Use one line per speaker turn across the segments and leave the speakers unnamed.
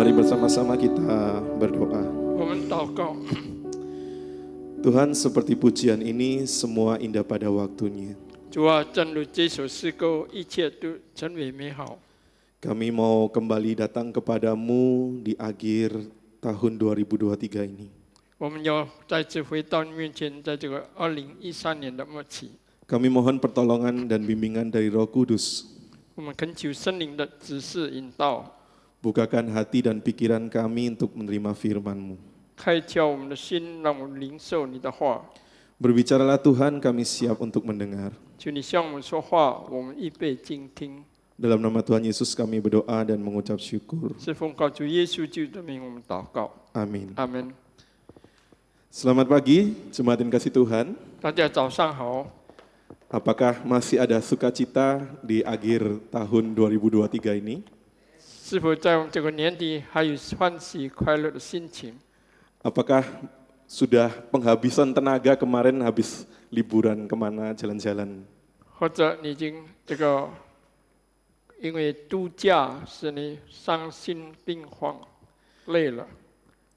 Mari bersama-sama kita berdoa.
我们祷告，
Tuhan, seperti pujian ini semua indah pada waktunya.
主啊，正如这首诗歌，一切都成为美好。
Kami mau kembali datang kepadamu di akhir tahun 2023 ini.
我们要再次回到你面前，在这个2013年的末期，
Kami mohon pertolongan dan bimbingan dari Roh Kudus.
我们恳求圣灵的指示引导，
Bukakan hati dan pikiran kami untuk menerima firman-Mu.
开窍我们的心，让我们领受你的话。
Berbicaralah Tuhan, kami siap untuk mendengar.
求你向我们说话，我们预备静听。
Dalam nama Tuhan Yesus kami berdoa dan mengucap syukur.
是奉告主耶稣基督的名，我们祷告。
Amin.
阿门。
Selamat pagi, jemaat yang kasih Tuhan.
大家早上好。
Apakah masih ada sukacita di akhir tahun 2023 ini?
是否在我们这个年底还有欢喜快乐的心情？
Apakah sudah penghabisan tenaga kemarin habis liburan kemana jalan-jalan?
或者你已经这个因为度假使你伤心病慌，累了？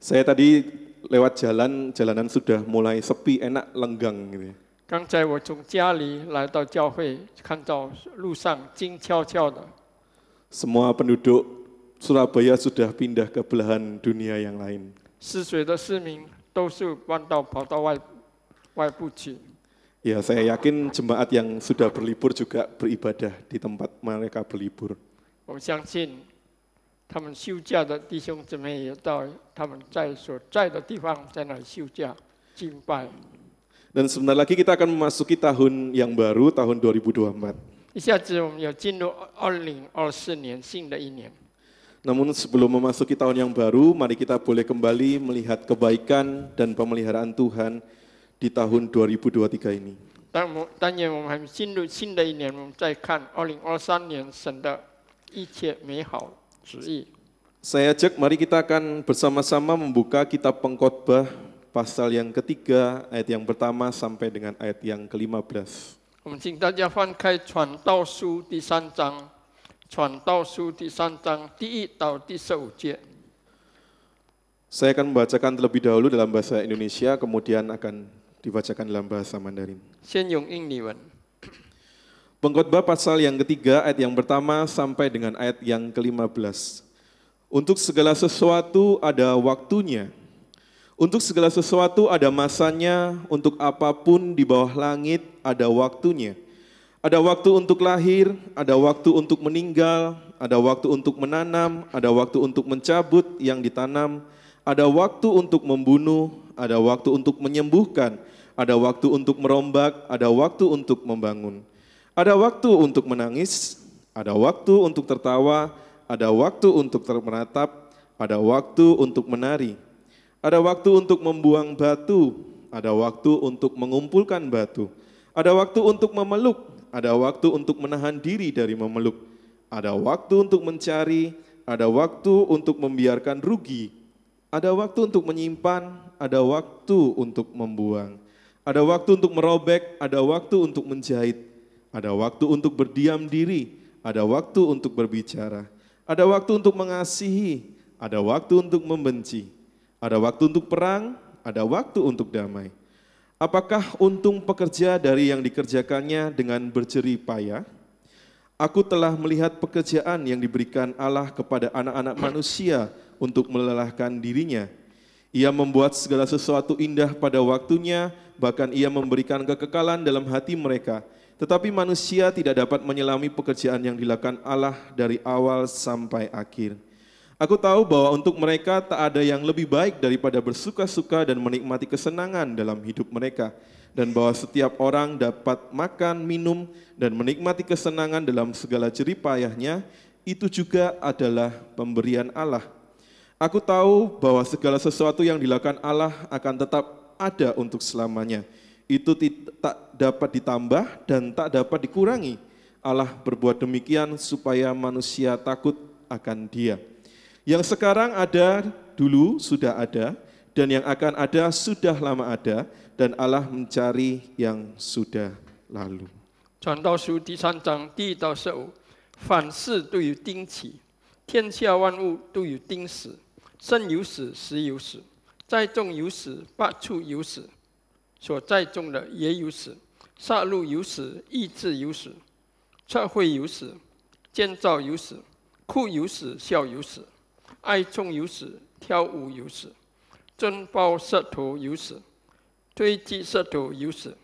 Saya tadi lewat jalanan sudah mulai sepi, enak, lenggang gitu.
刚才我从家里来到教会，看到路上静悄悄的，
Semua penduduk Surabaya sudah pindah ke belahan dunia yang lain.
泗水的市民都是跑到外部去。
Ya, saya yakin jemaat yang sudah berlibur juga beribadah di tempat mereka berlibur.
我们相信，他们休假的弟兄姊妹也到他们所在的地方，在那里休假敬拜。
Dan sebentar lagi kita akan memasuki tahun yang baru, tahun 2024.
一下子我们要进入2024年，新的一年。
Namun sebelum memasuki tahun yang baru, mari kita boleh kembali melihat kebaikan dan pemeliharaan Tuhan di tahun 2023 ini.
但愿我们还没进入新的一年，我们再看2023年神的一切美好旨意。
Saya ajak mari kita akan bersama-sama membuka kitab Pengkhotbah pasal yang ketiga, ayat yang pertama sampai dengan ayat yang ke-15.
我们请大家翻开《传道书》第3章，《传道书》第3章第1到第15节。
Saya akan membacakan terlebih dahulu dalam bahasa Indonesia, kemudian akan dibacakan dalam bahasa Mandarin.
先用英文。
Pengkhotbah pasal yang ketiga, ayat yang pertama sampai dengan ayat yang ke-15. Untuk segala sesuatu ada waktunya. Untuk segala sesuatu ada masanya, untuk apapun di bawah langit ada waktunya. Ada waktu untuk lahir, ada waktu untuk meninggal, ada waktu untuk menanam, ada waktu untuk mencabut yang ditanam, ada waktu untuk membunuh, ada waktu untuk menyembuhkan, ada waktu untuk merombak, ada waktu untuk membangun. Ada waktu untuk menangis, ada waktu untuk tertawa, ada waktu untuk menatap, ada waktu untuk menari. Ada waktu untuk membuang batu, ada waktu untuk mengumpulkan batu. Ada waktu untuk memeluk, ada waktu untuk menahan diri dari memeluk. Ada waktu untuk mencari, ada waktu untuk membiarkan rugi. Ada waktu untuk menyimpan, ada waktu untuk membuang. Ada waktu untuk merobek, ada waktu untuk menjahit. Ada waktu untuk berdiam diri, ada waktu untuk berbicara. Ada waktu untuk mengasihi, ada waktu untuk membenci. Ada waktu untuk perang, ada waktu untuk damai. Apakah untung pekerja dari yang dikerjakannya dengan berjerih payah? Aku telah melihat pekerjaan yang diberikan Allah kepada anak-anak manusia untuk melelahkan dirinya. Ia membuat segala sesuatu indah pada waktunya, bahkan ia memberikan kekekalan dalam hati mereka. Tetapi manusia tidak dapat menyelami pekerjaan yang dilakukan Allah dari awal sampai akhir. Aku tahu bahwa untuk mereka tak ada yang lebih baik daripada bersuka-suka dan menikmati kesenangan dalam hidup mereka. Dan bahwa setiap orang dapat makan, minum, dan menikmati kesenangan dalam segala jerih payahnya, itu juga adalah pemberian Allah. Aku tahu bahwa segala sesuatu yang dilakukan Allah akan tetap ada untuk selamanya. Itu tak dapat ditambah dan tak dapat dikurangi. Allah berbuat demikian supaya manusia takut akan Dia. Yang sekarang ada, dulu sudah ada, dan yang akan ada sudah lama ada, dan Allah mencari yang sudah lalu.
传道书第3章第1到15，凡事都有丁起，天下万物都有定死，生有死，死有死，栽种有死，拔出有死，所栽种的也有死，杀戮有死，医治有死，测绘有死，建造有死，哭有死，笑有死，哀痛有死，跳舞有死，尊抱舌头有死，推挤舌头有死，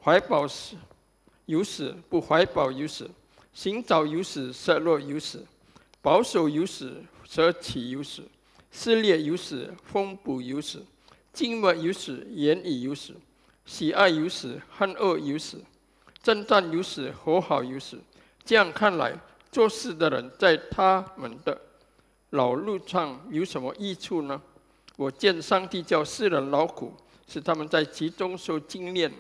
怀抱有死，不怀抱有死，行走有死，失落有死，保守有死，舍弃有死，撕裂有死，风暴有死，静默有死，言语有死，喜爱有死，恨恶有死，征战有死，和好有死。这样看来，做事的人在他们的劳碌上有什么益处呢？我见上帝叫世人劳苦，使他们在其中受精炼。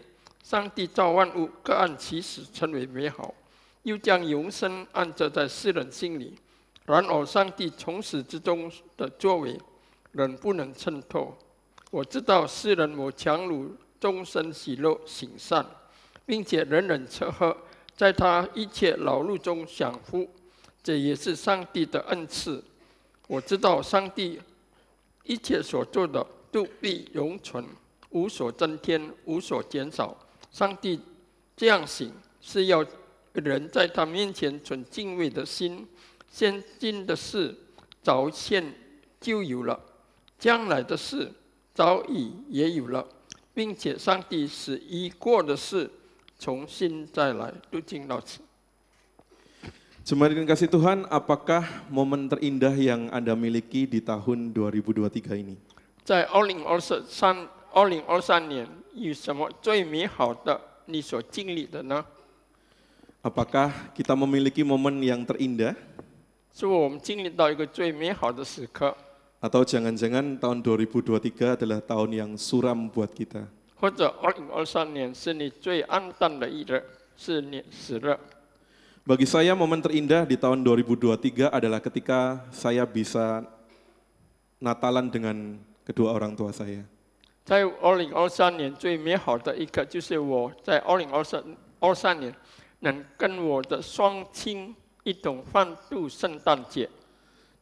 上帝造万物，各按其时称为美好，又将永生安置在世人心里。然而，上帝从始至终的作为，人不能参透。我知道世人抹强辱，终身喜乐行善，并且人人吃喝，在他一切劳碌中享福，这也是上帝的恩赐。我知道上帝一切所做的都必永存，无所增添，无所减少。上帝这样行，是要人在他面前存敬畏的心。先进的事早现就有了，将来的事早已也有了，并且上帝使已过的事重新再来。读经到此。
Jemaat yang kasih Tuhan, apakah momen terindah yang Anda miliki di tahun 2023 ini?
在2023年，有什么最美好的你所经历的呢？
Apakah kita memiliki momen yang terindah?
是我们经历到一个最美好的时刻，
Atau jangan-jangan tahun 2023 adalah tahun yang suram buat kita?
或者2023年是你最暗淡的一日，是你死了。
Bagi saya momen terindah di tahun 2023 adalah ketika saya bisa Natalan dengan kedua orang tua saya.
在2023年最美好的一刻，就是我在2023年能跟我的双亲一同欢度圣诞节，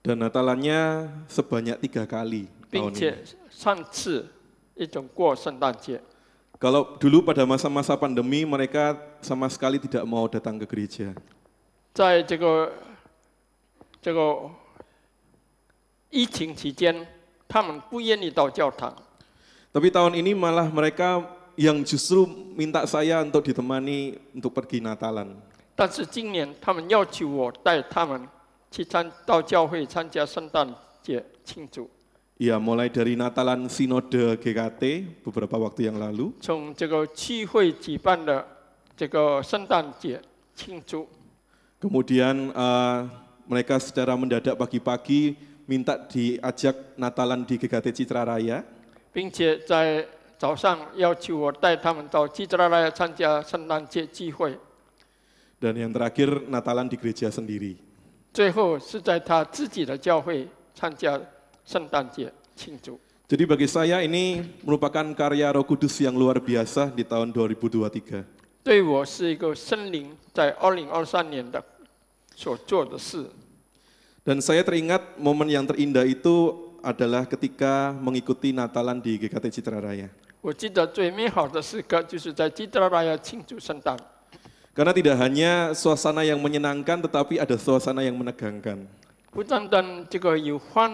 Dan Natalannya sebanyak 3 kali
并
tahun
且
ini.
3次一同过圣诞节。
Kalau dulu pada masa-masa pandemi mereka sama sekali tidak mau datang ke gereja.
在这个疫情期间，他们不愿意到教堂。
Tapi tahun ini malah mereka yang justru minta saya untuk ditemani untuk pergi Natalan.
但是今年他们要求我带他们去到教会参加圣诞节庆祝。
Ya, mulai dari Natalan Sinode GKT beberapa waktu yang lalu.
从这个区会举办的这个圣诞节庆祝，
Kemudian mereka secara mendadak pagi-pagi minta diajak Natalan di GKT Citra Raya.
并且在早上要求我带他们到基特拉来参加圣诞节聚会。
Dan yang terakhir Natalan di gereja sendiri.
最后是在他自己的教会参加圣诞节庆祝。
Jadi bagi saya ini merupakan karya Roh Kudus yang luar biasa di tahun 2023.
对我是一个圣灵在2023年的所做的事。
Dan saya teringat momen yang terindah itu adalah ketika mengikuti Natalan di GKT Citra Raya.
我记得最美好的时刻就是在基特拉要庆祝圣诞，
Karena tidak hanya suasana yang menyenangkan, tetapi ada suasana yang menegangkan.
不单单这个有欢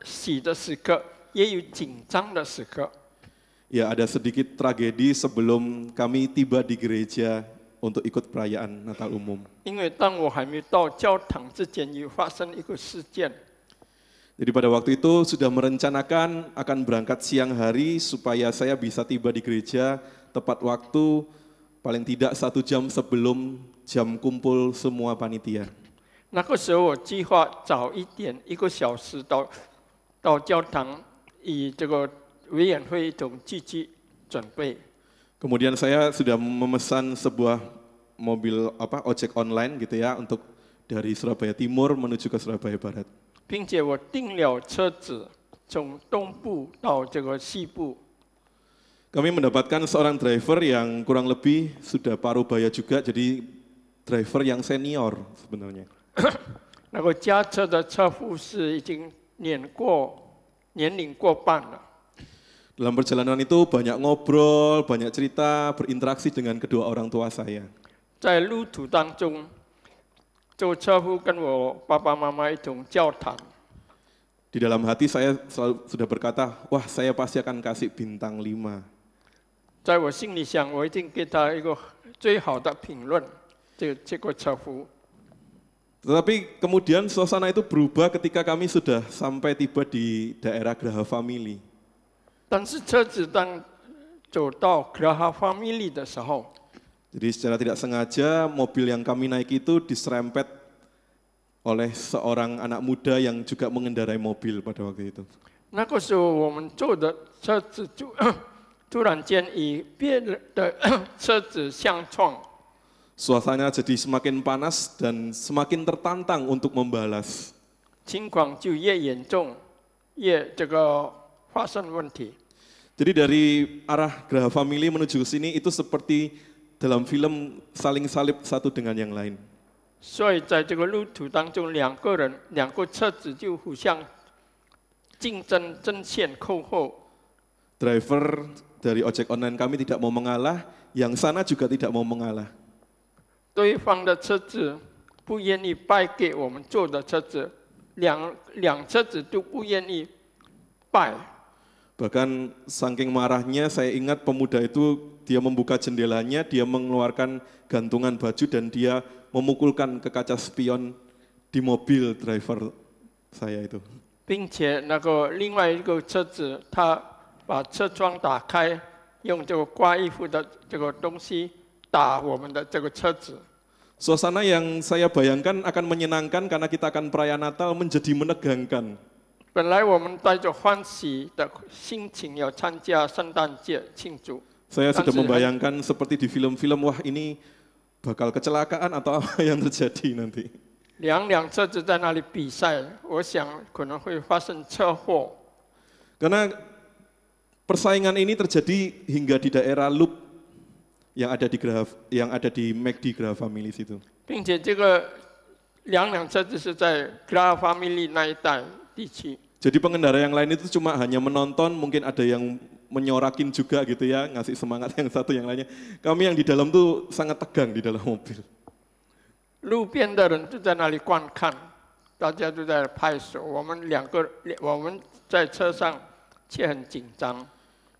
喜的时刻，也有紧张的时刻。
Ya, ada sedikit tragedi sebelum kami tiba di gereja untuk ikut perayaan Natal umum.
因为当我还没到教堂之前，有发生一个事件。
Jadi pada waktu itu sudah merencanakan akan berangkat siang hari supaya saya bisa tiba di gereja tepat waktu, paling tidak 1 jam sebelum jam kumpul semua panitia.
那个时候我计划早一点1个小时到教堂，以这个委员会一同积极准备。
Kemudian saya sudah memesan sebuah mobil ojek online gitu ya untuk dari Surabaya Timur menuju ke Surabaya Barat.
并且我订了车子，从东部到这个西部。
Kami mendapatkan seorang driver yang kurang lebih sudah paruh baya juga, jadi driver yang senior sebenarnya.
那个驾车的车夫是已经年龄过半了。
Dalam perjalanan itu banyak ngobrol, banyak cerita, berinteraksi dengan kedua orang tua saya.
在路途当中，这个车夫跟我爸爸妈妈一同交谈。
Di dalam hati saya selalu sudah berkata, wah saya pasti akan kasih bintang 5.
在我心里想，我一定给他一个最好的评论。这个车夫，
Tetapi kemudian suasana itu berubah ketika kami sudah sampai tiba di daerah Geraha Family.
但是车子当走到 Geraha Family 的时候，
Jadi secara tidak sengaja mobil yang kami naik itu diserempet oleh seorang anak muda yang juga mengendarai mobil pada waktu itu.
那个时候我们坐的车子就突然间与别人的车子相撞，
Suasananya jadi semakin panas dan semakin tertantang untuk membalas.
情况就越严重，越这个发生问题。
Jadi dari arah Geraha Family menuju ke sini itu seperti dalam film saling salib satu dengan yang lain.
所以在这个路途当中，两个车子就互相竞争、争先恐后。
Driver dari ojek online kami tidak mau mengalah, yang sana juga tidak mau mengalah.
对方的车子不愿意败给我们坐的车子，两车子都不愿意败。
Bahkan saking marahnya saya ingat pemuda itu dia membuka jendelanya, dia mengeluarkan gantungan baju dan dia memukulkan ke kaca spion di mobil driver saya itu.
并且那个另外一个车子，他把车窗打开，用这个挂衣服的这个东西打我们的这个车子。
Suasana yang saya bayangkan akan menyenangkan karena kita akan perayaan Natal menjadi menegangkan.
本来我们带着欢喜的心情要参加圣诞节庆祝。
Saya sudah membayangkan seperti di film-film, wah ini bakal kecelakaan atau apa yang terjadi nanti.
两车子在那里比赛，我想可能会发生车祸。
Karena persaingan ini terjadi hingga di daerah Loop yang ada di McD Geraha Family situ.
并且这个两车子是在 Geraha Family 那一带地区。
Jadi pengendara yang lain itu cuma hanya menonton, mungkin ada yang menyorakin juga gitu ya, ngasih semangat yang satu yang lainnya. Kami yang di dalam tuh sangat tegang di dalam mobil.
路边的人就在那里观看，大家都在拍手。我们在车上却很紧张。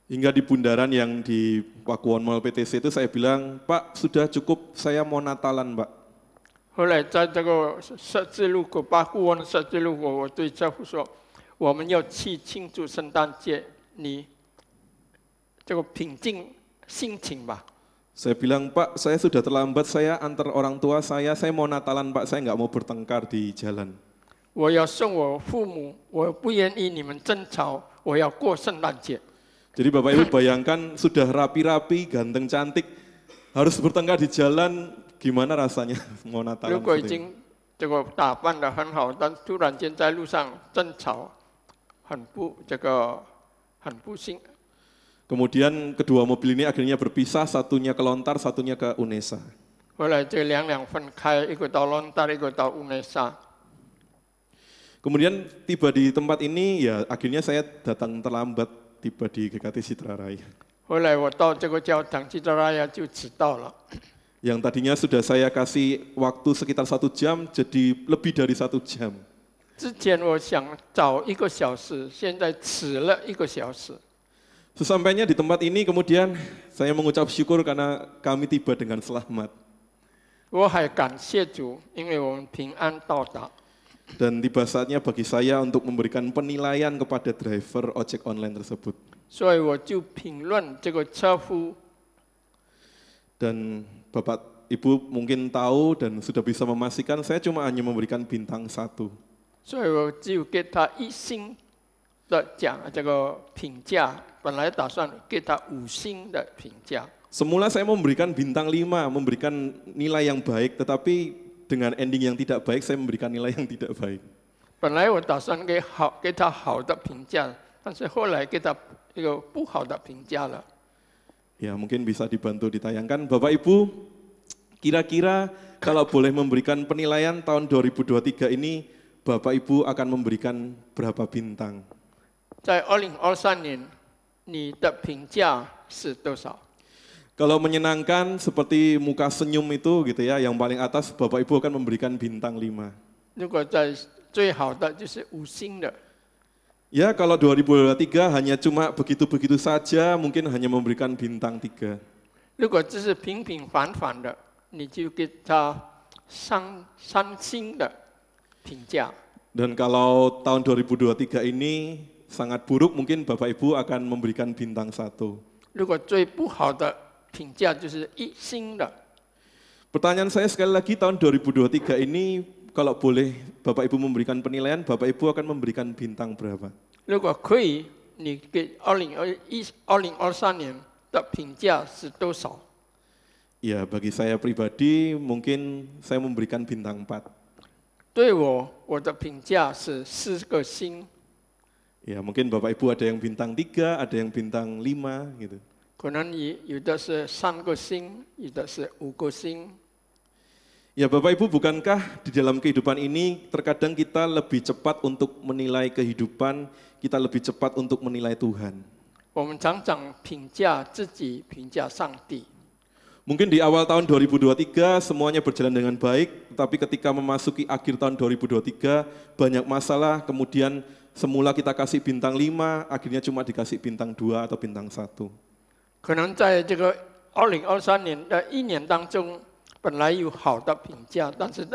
Hingga di bundaran yang di Pakuwon Mall PTC itu saya bilang, Pak sudah cukup, saya mau Natalan Pak.
后来在这个十字路口，巴库湾十字路口，我对车夫说：“我们要去庆祝圣诞节，你这个平静心情吧。”
Saya bilang, Pak saya sudah terlambat, saya antar orang tua saya mau Natalan Pak, saya nggak mau bertengkar di jalan.
我要送我父母，我不愿意你们争吵，我要过圣诞节。
Jadi Bapak Ibu bayangkan sudah rapi-rapi, ganteng cantik, harus bertengkar di jalan, gimana rasanya mau Natalan?
如果已经这个打扮得很好，但突然间在路上争吵，很不幸。
Kemudian kedua mobil ini akhirnya berpisah, satunya ke Lontar, satunya ke Unesa.
后来这两分开，一个到龙达，一个到乌内萨。
Kemudian tiba di tempat ini, ya akhirnya saya datang terlambat, tiba di GKT Citra Raya.
后来我到这个教堂基德拉亚就迟到了。
Yang tadinya sudah saya kasih waktu sekitar 1 jam, jadi lebih dari 1 jam.
之前我想早1个小时，现在迟了1个小时。
Sesampainya di tempat ini kemudian saya mengucap syukur karena kami tiba dengan selamat.
我还感谢主，因为我们平安到达。
Dan tiba saatnya bagi saya untuk memberikan penilaian kepada driver ojek online tersebut.
所以我就评论这个车夫。
Dan Bapak Ibu mungkin tahu dan sudah bisa memastikan saya cuma hanya memberikan bintang 1.
所以我就给他1星的奖这个评价，本来打算给他5星的评价。
Semula saya memberikan bintang 5, memberikan nilai yang baik, tetapi dengan ending yang tidak baik saya memberikan nilai yang tidak baik.
本来我打算给他好的评价，但是后来给他一个不好的评价了。
Ya mungkin bisa dibantu ditayangkan. Bapak Ibu, Kira-kira kalau boleh memberikan penilaian tahun 2023 ini, Bapak Ibu akan memberikan berapa bintang?
在2023年，你的评价是多少？
Kalau menyenangkan seperti muka senyum itu gitu ya, yang paling atas Bapak Ibu akan memberikan bintang 5.
如果在最好的就是5星的，
Ya kalau 2023 hanya cuma begitu-begitu saja, mungkin hanya memberikan bintang 3.
如果这是平平凡凡的，你就给他3星的评价。
Dan kalau tahun 2023 ini sangat buruk, mungkin Bapak Ibu akan memberikan bintang 1.
如果最不好的评价就是1星的，
Pertanyaan saya sekali lagi, tahun 2023 ini kalau boleh Bapak Ibu memberikan penilaian, Bapak Ibu akan memberikan bintang berapa?
如果可以，你给2023年的评价是多少？
Ya bagi saya pribadi mungkin saya memberikan bintang 4.
对我的评价是4个星，
Ya mungkin Bapak Ibu ada yang bintang 3, ada yang bintang 5 gitu.
可能有的是3个星，有的是5个星。
Ya Bapak Ibu, bukankah di dalam kehidupan ini terkadang kita lebih cepat untuk menilai kehidupan, kita lebih cepat untuk menilai Tuhan.
我们常常评价自己，评价上帝。
Mungkin di awal tahun 2023 semuanya berjalan dengan baik, tapi ketika memasuki akhir tahun 2023 banyak masalah, kemudian semula kita kasih bintang 5, akhirnya cuma dikasih bintang 2 atau bintang 1.
可能在这个2023年的1年当中，本来有好的评价，但是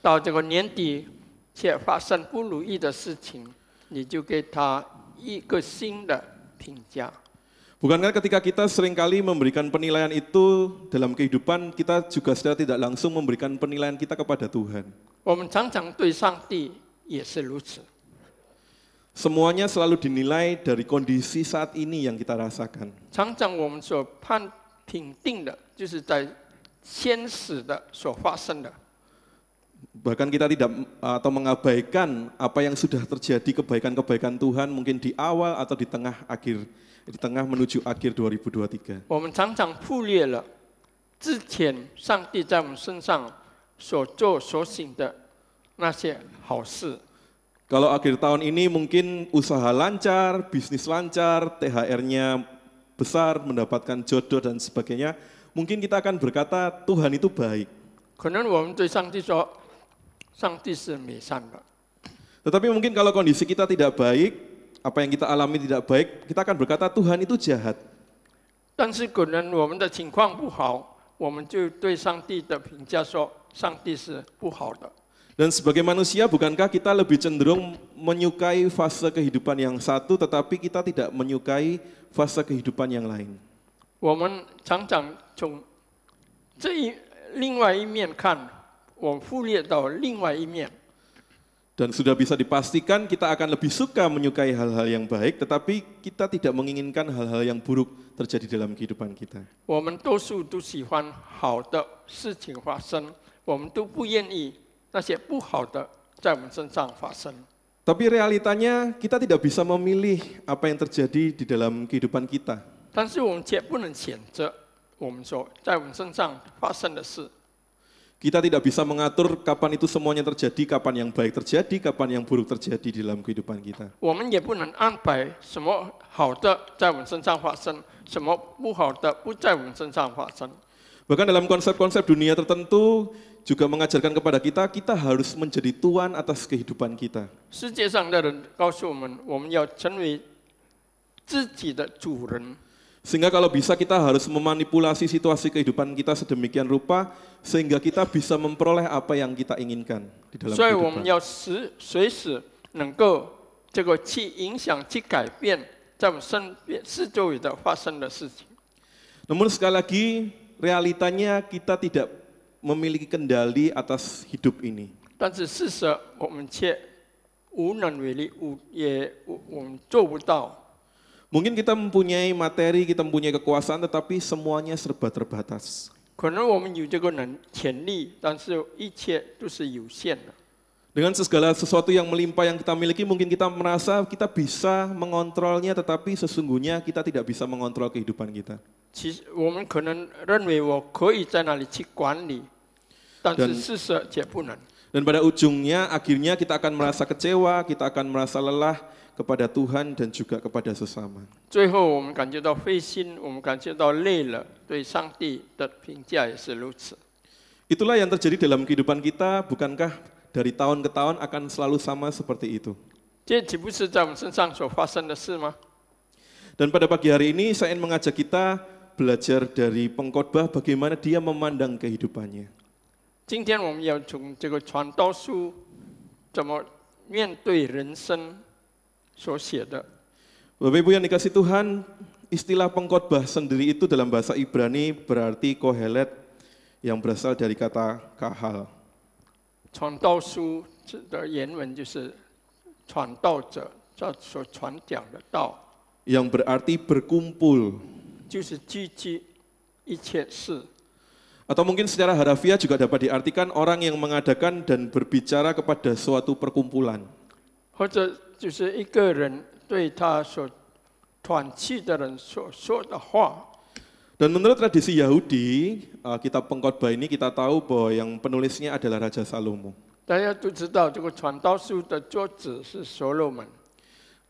到这个年底却发生不如意的事情，你就给他1个新的评价。
Bukankah ketika kita seringkali memberikan penilaian itu dalam kehidupan, kita juga secara tidak langsung memberikan penilaian kita kepada Tuhan.
我们常常对上帝也是如此。
Semuanya selalu dinilai dari kondisi saat ini yang kita rasakan.
常常我们所评定的，就是在先史的所发生的。
Bahkan kita tidak atau mengabaikan apa yang sudah terjadi kebaikan-kebaikan Tuhan mungkin di awal atau di tengah menuju akhir 2023.
我们常常忽略了之前上帝在我们身上所做所行的那些好事。
Kalau akhir tahun ini mungkin usaha lancar, bisnis lancar, THR-nya besar, mendapatkan jodoh dan sebagainya, mungkin kita akan berkata Tuhan itu baik.
可能我们对上帝说，上帝是美善的。
Tetapi mungkin kalau kondisi kita tidak baik, apa yang kita alami tidak baik, kita akan berkata Tuhan itu jahat.
但是可能我们的情况不好，我们就对上帝的评价说，上帝是不好的。
Dan sebagai manusia, bukankah kita lebih cenderung menyukai fase kehidupan yang satu, tetapi kita tidak menyukai fase kehidupan yang lain?
我们常常从另外一面看，我们忽略到另外一面。
Dan sudah bisa dipastikan kita akan lebih suka menyukai hal-hal yang baik, tetapi kita tidak menginginkan hal-hal yang buruk terjadi dalam kehidupan kita.
我们多数都喜欢好的事情发生，我们都不愿意那些不好的在我们身上发生。
Tapi realitanya kita tidak bisa memilih apa yang terjadi di dalam kehidupan kita.
但是我们却不能谴责我们说在我们身上发生的事。
Kita tidak bisa mengatur kapan itu semuanya terjadi, kapan yang baik terjadi, kapan yang buruk terjadi di dalam kehidupan kita.
我们也不能安排什么好的在我们身上发生，什么不好的不在我们身上发生。
Bahkan dalam konsep-konsep dunia tertentu juga mengajarkan kepada kita, kita harus menjadi tuan atas kehidupan kita.
世界上的人告诉我们，我们要成为自己的主人。
Sehingga kalau bisa kita harus memanipulasi situasi kehidupan kita sedemikian rupa, sehingga kita bisa memperoleh apa yang kita inginkan di dalam
所以我们
kehidupan.
要随时能够去影响、去改变在我们四周围的发生的事情。
Namun sekali lagi, realitanya kita tidak memiliki kendali atas hidup ini.
但是事实我们却无能为力，我们做不到。
Mungkin kita mempunyai materi, kita mempunyai kekuasaan, tetapi semuanya serba terbatas.
可能我们有这个潜力，但是一切都是有限的。
Dengan segala sesuatu yang melimpah yang kita miliki, mungkin kita merasa kita bisa mengontrolnya, tetapi sesungguhnya kita tidak bisa mengontrol kehidupan kita.
其实我们可能认为我可以在那里去管理，但是事实却不能。
Dan pada ujungnya, akhirnya kita akan merasa kecewa, kita akan merasa lelah kepada Tuhan dan juga kepada sesama.
最后我们感觉到灰心，我们感觉到累了，对上帝的评价也是如此。
Itulah yang terjadi dalam kehidupan kita, bukankah dari tahun ke tahun akan selalu sama seperti itu?
这岂不是在我们身上所发生的事吗？
Dan pada pagi hari ini saya ingin mengajak kita belajar dari pengkhotbah bagaimana dia memandang kehidupannya.
今天我们要从这个传道书怎么面对人生所写的。
Bapak Ibu yang dikasih Tuhan, istilah pengkhotbah sendiri itu dalam bahasa Ibrani berarti kohelet yang berasal dari kata kahal.
传道书的原文就是传道者所传讲的道，
yang berarti berkumpul.
就是聚集一切事。
Atau mungkin secara harafiah juga dapat diartikan orang yang mengadakan dan berbicara kepada suatu perkumpulan.
或者就是一个人对他所团契的人所说的话。
Dan menurut tradisi Yahudi, kitab pengkhotbah ini kita tahu bahwa yang penulisnya adalah Raja Salomo.
大家都知道，这个传道书的作者是所罗门。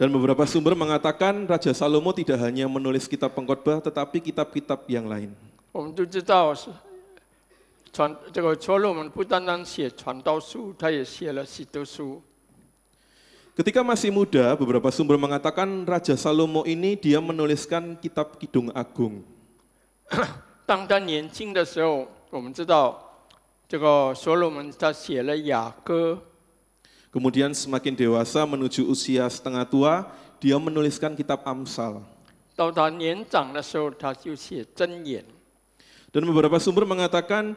Dan beberapa sumber mengatakan Raja Salomo tidak hanya menulis kitab pengkhotbah, tetapi kitab-kitab yang lain.
我们都知道是这个所罗门不单单写传道书，他也写了许多书。
Ketika masih muda, beberapa sumber mengatakan Raja Salomo ini dia menuliskan kitab Kidung Agung.
当他年轻的时候，我们知道这个所罗门他写了雅歌。
Kemudian semakin dewasa menuju usia setengah tua, dia menuliskan kitab Amsal.
到他年长的时候，他就写箴言。
Dan beberapa sumber mengatakan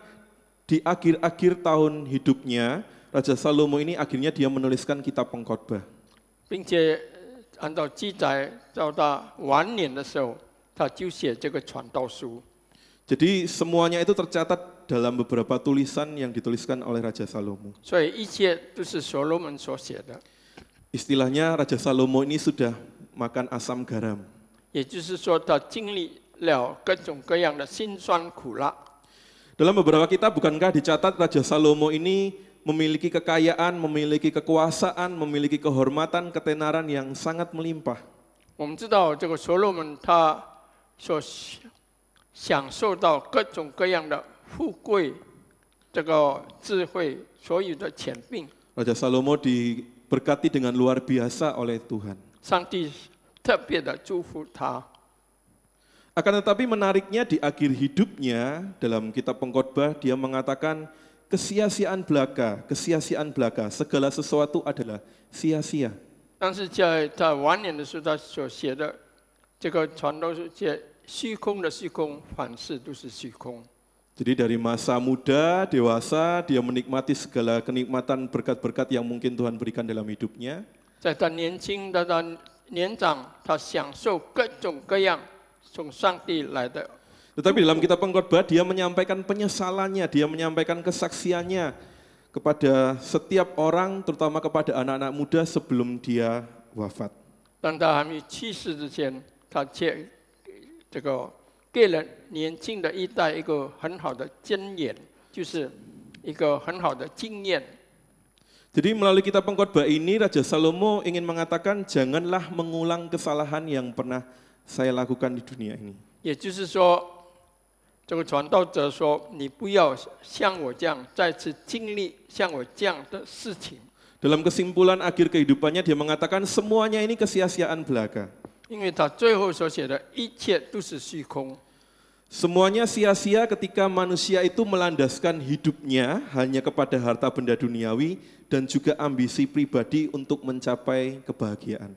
di akhir-akhir tahun hidupnya, Raja Salomo ini akhirnya dia menuliskan kitab pengkhotbah.
并且按照记载，到他晚年的时候，他就写这个传道书。
Jadi semuanya itu tercatat dalam beberapa tulisan yang dituliskan oleh Raja Salomo.
所以一切都是所罗门所写的。
Istilahnya Raja Salomo ini sudah makan asam garam.
也就是说，他经历了各种各样的辛酸苦辣。
Dalam beberapa kitab bukankah dicatat Raja Salomo ini memiliki kekayaan, memiliki kekuasaan, memiliki kehormatan, ketenaran yang sangat melimpah.
我们知道，这个所罗门他所享受到各种各样的富贵，这个智慧，所有的权柄。
Raja Salomo diberkati dengan luar biasa oleh Tuhan.
上帝特别的祝福他。
Akan tetapi menariknya di akhir hidupnya dalam kitab pengkhotbah dia mengatakan kesia-siaan belaka, segala sesuatu adalah sia-sia.
但是在他晚年的时候，他所写的这个传道书，虚空的虚空，凡事都是虚空。
Jadi dari masa muda, dewasa, dia menikmati segala kenikmatan berkat-berkat yang mungkin Tuhan berikan dalam hidupnya.
在他年轻的他年长，他享受各种各样从上帝来的。
Tetapi dalam kitab pengkhotbah dia menyampaikan penyesalannya, dia menyampaikan kesaksiannya kepada setiap orang, terutama kepada anak-anak muda sebelum dia wafat.
当他还没去世之前，他却这个给了年轻的一代一个很好的箴言，就是一个很好的经验。
Jadi melalui kitab pengkhotbah ini Raja Salomo ingin mengatakan janganlah mengulang kesalahan yang pernah saya lakukan di dunia ini.
也就是说，这个传道者说：“你不要像我这样再次经历像我这样的事情。”
Dalam kesimpulan akhir kehidupannya dia mengatakan semuanya ini kesia-siaan belaka.
因为他最后所写的一切都是虚空。
Semuanya sia-sia ketika manusia itu melandaskan hidupnya hanya kepada harta benda duniawi dan juga ambisi pribadi untuk mencapai kebahagiaan.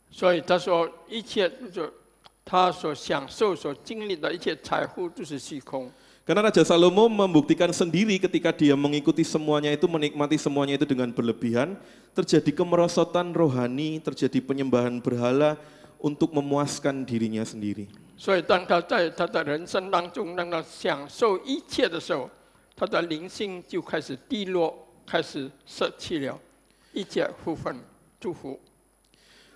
所以他说，一切他所享受、所经历的一切财富都是虚空。
Karena Raja Salomo membuktikan sendiri ketika dia mengikuti semuanya itu, menikmati semuanya itu dengan berlebihan, terjadi kemerosotan rohani, terjadi penyembahan berhala untuk memuaskan dirinya sendiri.
所以，当他在他的人生当中，让他享受一切的时候，他的灵性就开始低落，开始舍弃了一切福分祝福。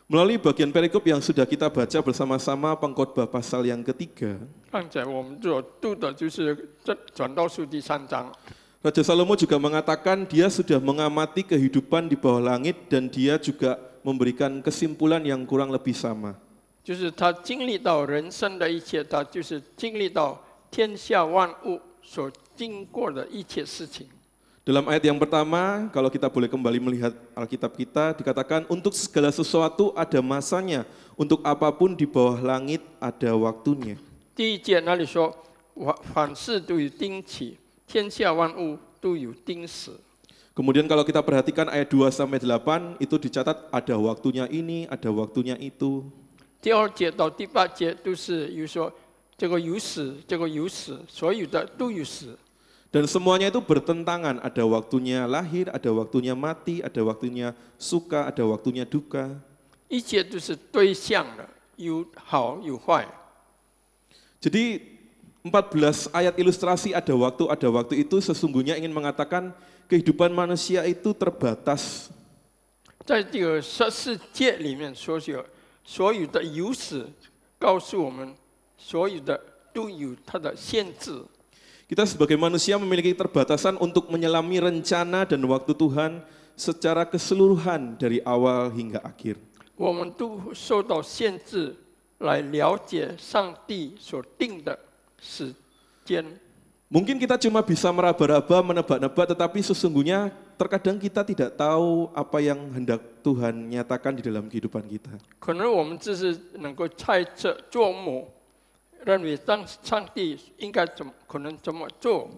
Melalui bagian perikop yang sudah kita baca bersama-sama Pengkhotbah pasal yang ketiga,
刚才我们所读的就是传道书第3章。
Raja Salomo juga mengatakan dia sudah mengamati kehidupan di bawah langit dan dia juga memberikan kesimpulan yang kurang lebih sama.
就是他经历到人生的一切，他就是经历到天下万物所经过的一切事情。
Dalam ayat yang pertama, kalau kita boleh kembali melihat Alkitab kita, dikatakan untuk segala sesuatu ada masanya, untuk apapun di bawah langit ada waktunya.
第1节那里说，凡事都有定期，天下万物都有定时。
Kemudian kalau kita perhatikan ayat 2-8, itu dicatat ada waktunya ini, ada waktunya itu.
第2节到第8节都是有说，这个有始，这个有始，所有的都有始。
Dan semuanya itu bertentangan, ada waktunya lahir, ada waktunya mati, ada waktunya suka, ada waktunya duka.
一切都是对象的，有好有坏。
Jadi 14 ayat ilustrasi ada waktu itu sesungguhnya ingin mengatakan kehidupan manusia itu terbatas.
在这个14节里面所有的有始，告诉我们所有的都有它的限制。
Kita sebagai manusia memiliki keterbatasan untuk menyelami rencana dan waktu Tuhan secara keseluruhan dari awal hingga akhir.
我们都受到限制，来了解上帝所定的时间。
Mungkin kita cuma bisa meraba-raba, menebak-nebak, tetapi sesungguhnya terkadang kita tidak tahu apa yang hendak Tuhan nyatakan di dalam kehidupan kita.
可能我们只是能够猜测、琢磨，认为上帝应该可能怎么做。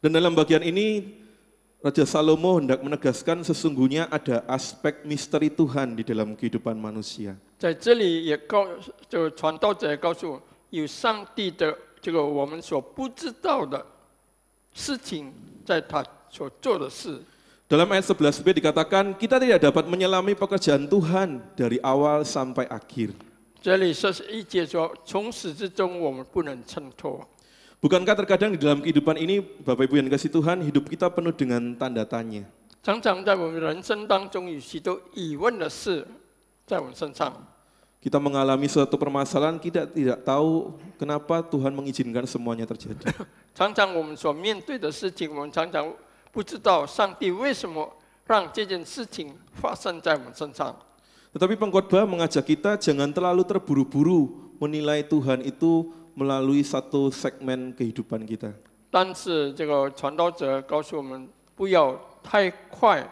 Dan dalam bagian ini Raja Salomo hendak menegaskan sesungguhnya ada aspek misteri Tuhan di dalam kehidupan manusia.
在这里也这个传道者也告诉我，有上帝的这个我们所不知道的事情，在他所做的事。
Dalam ayat 11b dikatakan kita tidak dapat menyelami pekerjaan Tuhan dari awal sampai akhir.
这里11节说，从始至终我们不能衬托。
Bukankah terkadang di dalam kehidupan ini, Bapak Ibu yang dikasih Tuhan, hidup kita penuh dengan tanda tanya.
常常在我们人生当中有许多疑问的事在我们身上。
Kita mengalami suatu permasalahan, kita tidak tahu kenapa Tuhan mengizinkan semuanya terjadi.
常常我们所面对的事情，我们常常不知道上帝为什么让这件事情发生在我们身上。
Tetapi pengkhotbah mengajak kita jangan terlalu terburu-buru menilai Tuhan itu melalui satu segmen kehidupan kita.
但是这个传道者告诉我们，不要太快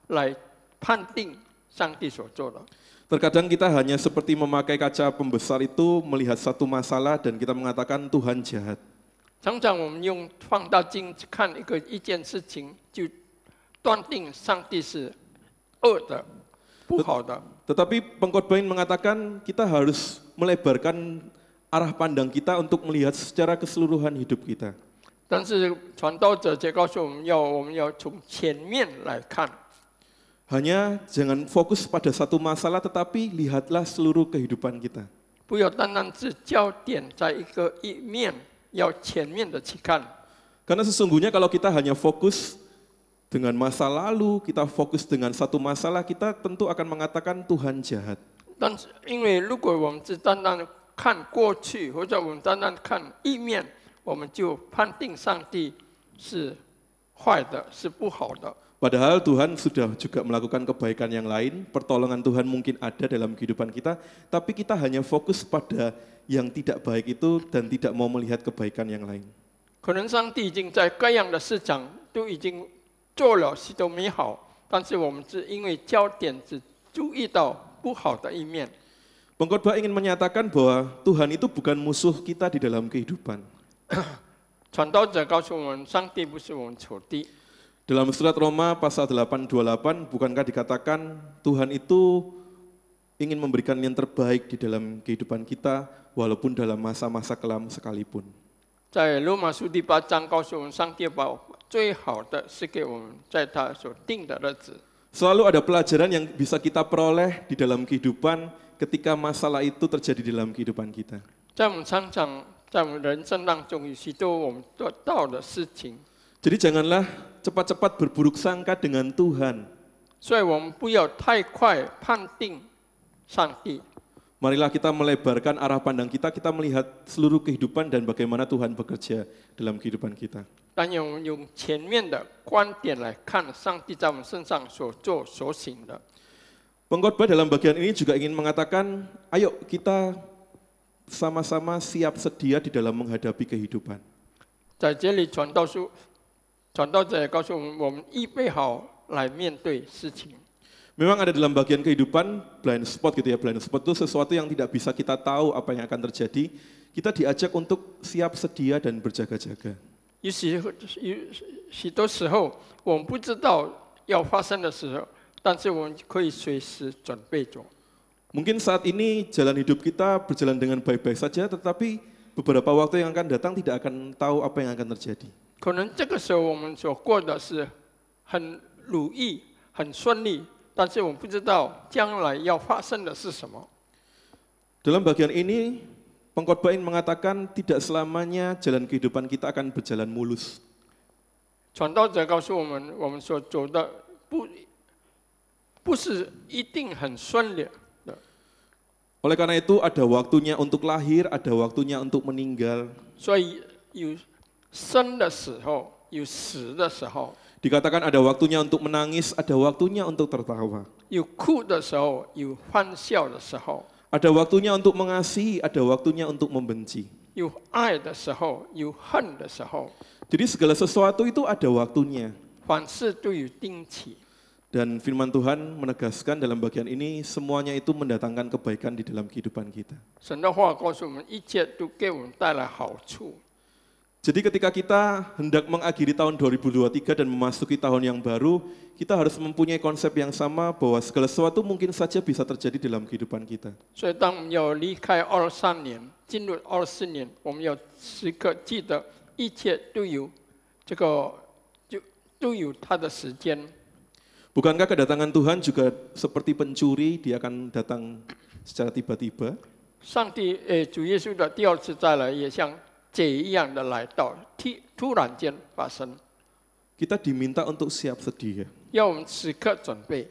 来判定上帝所做的。
Terkadang kita hanya seperti memakai kaca pembesar itu melihat satu masalah dan kita mengatakan Tuhan jahat.
常常我们用放大镜看一件事情，就断定上帝是恶的、不好的。
Tetapi pengkhotbah ini mengatakan kita harus melebarkan arah pandang kita untuk melihat secara keseluruhan hidup kita.
但是传道者却告诉我们要从前面来看，
Hanya jangan fokus pada satu masalah tetapi lihatlah seluruh kehidupan kita.
不要单单是焦点在一面，要前面的去看。
Karena sesungguhnya kalau kita hanya fokus dengan masa lalu, kita fokus dengan satu masalah, kita tentu akan mengatakan Tuhan jahat.
但是因为如果我们只单单看过去，或者我们单单看一面，我们就判定上帝是坏的，是不好的。
Padahal Tuhan sudah juga melakukan kebaikan yang lain, pertolongan Tuhan mungkin ada dalam kehidupan kita, tapi kita hanya fokus pada yang tidak baik itu dan tidak mau melihat kebaikan yang lain.
可能上帝已经在各样的市场都已经做了许多美好，但是我们只因为焦点只注意到不好的一面。
Pengkhotbah ingin menyatakan bahwa Tuhan itu bukan musuh kita di dalam kehidupan.
传道者告诉我们，上帝不是我们仇敌。
Dalam surat Roma pasal 8:28, bukankah dikatakan Tuhan itu ingin memberikan yang terbaik di dalam kehidupan kita, walaupun dalam masa-masa kelam sekalipun.
在罗马书第8章告诉我们，上帝把最好的是给我们在他所定的日子。
Selalu ada pelajaran yang bisa kita peroleh di dalam kehidupan ketika masalah itu terjadi di dalam kehidupan kita.
在我们常常在我们人生当中有许多我们得到的事情，
Jadi janganlah cepat-cepat berburuk sangka dengan Tuhan.
所以我们不要太快判定上帝。
Marilah kita melebarkan arah pandang kita, kita melihat seluruh kehidupan dan bagaimana Tuhan bekerja dalam kehidupan kita.
但愿我们用前面的观点来看上帝在我们身上所做所行的。
Pengkhotbah dalam bagian ini juga ingin mengatakan, ayo kita sama-sama siap sedia di dalam menghadapi kehidupan.
在这里传道者也告诉我们预备好来面对事情。
Memang ada dalam bagian kehidupan blind spot gitu ya, blind spot itu sesuatu yang tidak bisa kita tahu apa yang akan terjadi. Kita diajak untuk siap sedia dan berjaga-jaga.
许多时候我们不知道要发生的时候，但是我们可以随时准备着。
Mungkin saat ini jalan hidup kita berjalan dengan baik-baik saja, tetapi beberapa waktu yang akan datang tidak akan tahu apa yang akan terjadi.
可能这个时候我们所过的是很如意、很顺利，但是我们不知道将来要发生的是什么。
Dalam bagian ini, pengkhotbah ingin mengatakan tidak selamanya jalan kehidupan kita akan berjalan mulus.
传道者告诉我们，我们所走的不是一定很顺利的。
Oleh karena itu ada waktunya untuk lahir, ada waktunya untuk meninggal.
所以有生的时候，有死的时候，
Dikatakan ada waktunya untuk menangis, ada waktunya untuk tertawa.
有哭的时候，有欢笑的时候，
Ada waktunya untuk mengasihi, ada waktunya untuk membenci.
有爱的时候，有恨的时候，
Jadi segala sesuatu itu ada waktunya.
凡事都有定期。
Dan firman Tuhan menegaskan dalam bagian ini semuanya itu mendatangkan kebaikan di dalam kehidupan kita.
神的话告诉我们，一切都给我们带来好处。
Jadi ketika kita hendak mengakhiri tahun 2023 dan memasuki tahun yang baru, kita harus mempunyai konsep yang sama bahwa segala sesuatu mungkin saja bisa terjadi dalam kehidupan kita.
所以，当我们要离开23年，进入24年，我们要时刻记得，一切都有都有它的时间。
Bukankah kedatangan Tuhan juga seperti pencuri, dia akan datang secara tiba-tiba?
上帝主耶稣的第二次再来，也像这样的来到，突然间发生，
Kita diminta untuk siap sedia.
要我们时刻准备。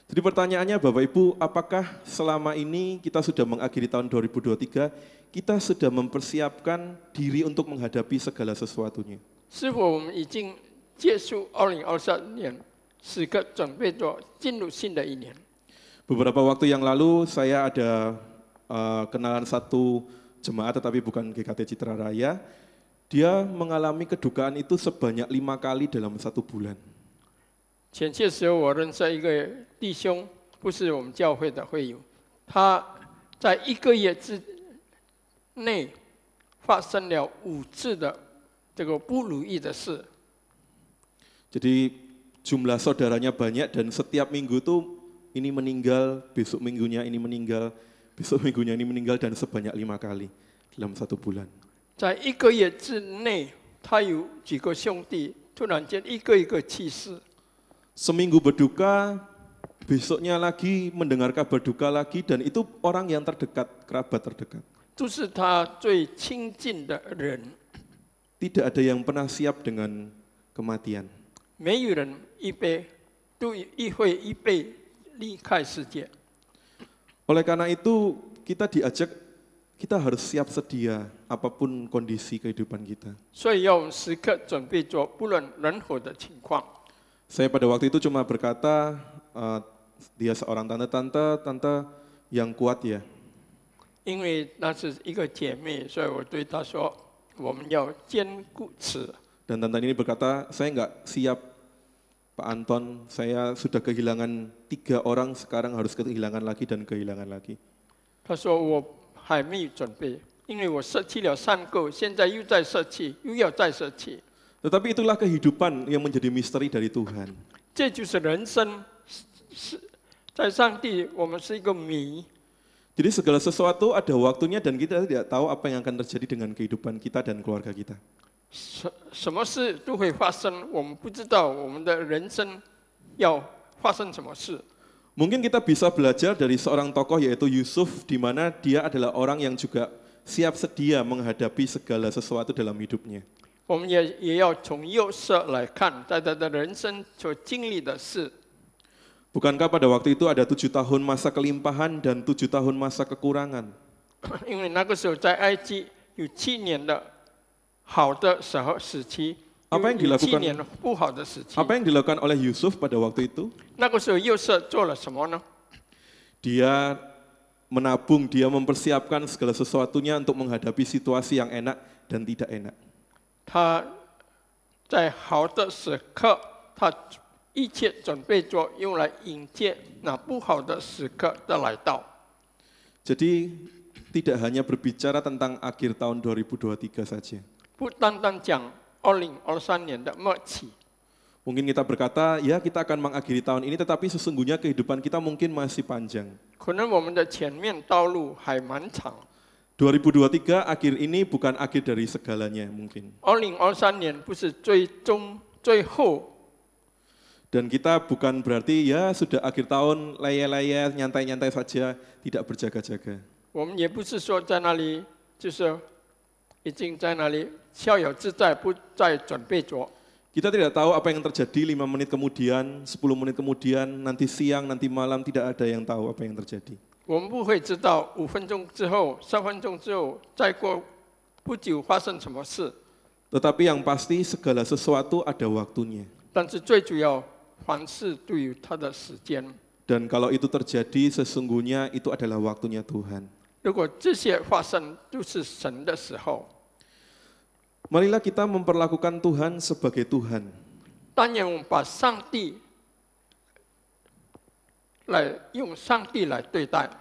Jadi pertanyaannya Bapak Ibu, apakah selama ini kita sudah mengakhiri tahun 2023, kita sudah mempersiapkan diri untuk menghadapi segala sesuatunya?
是否我们已经结束2023年，时刻准备着进入新的一年？
Beberapa waktu yang lalu saya ada kenalan satu jemaat tetapi bukan GKT Citra Raya. Dia mengalami kedukaan itu sebanyak 5 kali dalam 1 bulan.
前些时候，我认识一个弟兄，不是我们教会的会友，他在1个月之内发生了5次的这个不如意的事。
Jadi jumlah saudaranya banyak dan setiap minggu tuh ini meninggal, besok minggunya ini meninggal, besok minggunya ini meninggal dan sebanyak 5 kali dalam 1 bulan.
在1个月之内，他有几个兄弟突然间一个一个去世。
Seminggu berduka, besoknya lagi mendengar kabar duka lagi dan itu orang yang terdekat, kerabat terdekat.
都是他最亲近的人，
Tidak ada yang pernah siap dengan kematian.
没有人会预备离开世界。
Oleh karena itu kita diajak, kita harus siap sedia apapun kondisi kehidupan kita.
所以要我们时刻准备着不论任何的情况。
Saya pada waktu itu cuma berkata, dia seorang tante yang kuat ya.
因为那是一个姐妹，所以我对她说：“我们要坚固此。”
Dan tante ini berkata, saya nggak siap Pak Anton, saya sudah kehilangan 3 orang, sekarang harus kehilangan lagi dan kehilangan lagi.
她说：“我还没有准备，因为我舍弃了3个，现在又在舍弃，又要再舍弃。”
Tetapi itulah kehidupan yang menjadi misteri dari Tuhan.
这就是人生，是在上帝，我们是一个谜。
Jadi segala sesuatu ada waktunya dan kita tidak tahu apa yang akan terjadi dengan kehidupan kita dan keluarga kita.
什么事都会发生，我们不知道我们的人生要发生什么事。
Mungkin kita bisa belajar dari seorang tokoh yaitu Yusuf, di mana dia adalah orang yang juga siap sedia menghadapi segala sesuatu dalam hidupnya.
我们也要从右色来看，在他的人生所经历的事。
Bukankah pada waktu itu ada 7 tahun masa kelimpahan dan 7 tahun masa kekurangan?
因为那个时候在埃及有7年的好的时期，有
Apa yang
7
dilakukan
年不好的时期。
Apa yang dilakukan oleh Yusuf pada waktu itu?
那个时候约瑟做了什么呢？
Dia menabung, dia mempersiapkan segala sesuatunya untuk menghadapi situasi yang enak dan tidak enak.
他在好的时刻，他一切准备着用来迎接那不好的时刻的来到。
Jadi tidak hanya berbicara tentang akhir tahun 2023 saja.
不单单讲2023年的末期，
Mungkin kita berkata, ya kita akan mengakhiri tahun ini, tetapi sesungguhnya kehidupan kita mungkin masih panjang.
可能我们的前面道路还蛮长。
2023 akhir ini bukan akhir dari segalanya mungkin.
2023年不是最后，
Dan kita bukan berarti ya sudah akhir tahun leye-leye, nyantai-nyantai saja, tidak berjaga-jaga.
我们也不是说在那里就是已经在那里逍遥自在，不再准备着。
Kita tidak tahu apa yang terjadi 5 menit kemudian, 10 menit kemudian, nanti siang, nanti malam, tidak ada yang tahu apa yang terjadi.
我们不会知道5分钟之后、3分钟之后，再过不久发生什么事。
Tetapi yang pasti segala sesuatu ada waktunya.
但是最主要，凡事都有它的时间。
Dan kalau itu terjadi, sesungguhnya itu adalah waktunya Tuhan.
如果这些发生都是神的时候，
Marilah kita memperlakukan Tuhan sebagai Tuhan.
但愿我们把上帝用上帝来对待，